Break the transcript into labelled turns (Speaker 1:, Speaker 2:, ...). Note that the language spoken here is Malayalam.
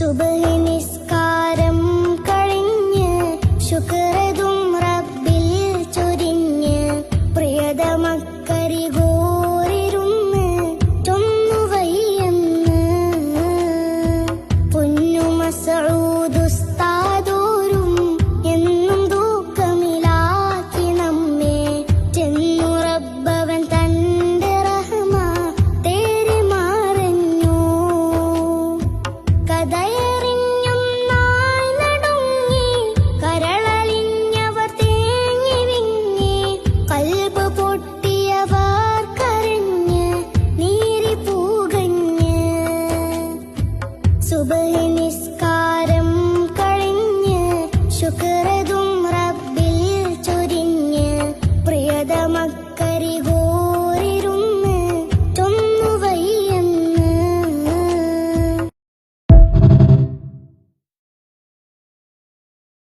Speaker 1: സുബ്ഹി നിസ്കാരം കഴിഞ്ഞ് ശുക്രതും റബ്ബിൽ ചൊരിഞ്ഞ് പ്രിയതമക്കരികോരിരുന്ന് ചൊന്നുവയ്യെന്ന് പൊന്നു മസ്ഊദ് ഉസ്താദോരും എന്നും തൂക്കമിലാക്കി നമ്മെ ചെന്നു റബ്ബവൻ തന്റെ റഹ്മ തേരി മറഞ്ഞു കഥയറിഞ്ഞും നായ് നടുങ്ങി കരളലിഞ്ഞവർ തേങ്ങി വിങ്ങി കൽബ് പൊട്ടിയവർ കരഞ്ഞ് നീരി പൂകഞ്ഞ് സുബ്ഹി നിസ്കാരം കഴിഞ്ഞ് ശുക്രതു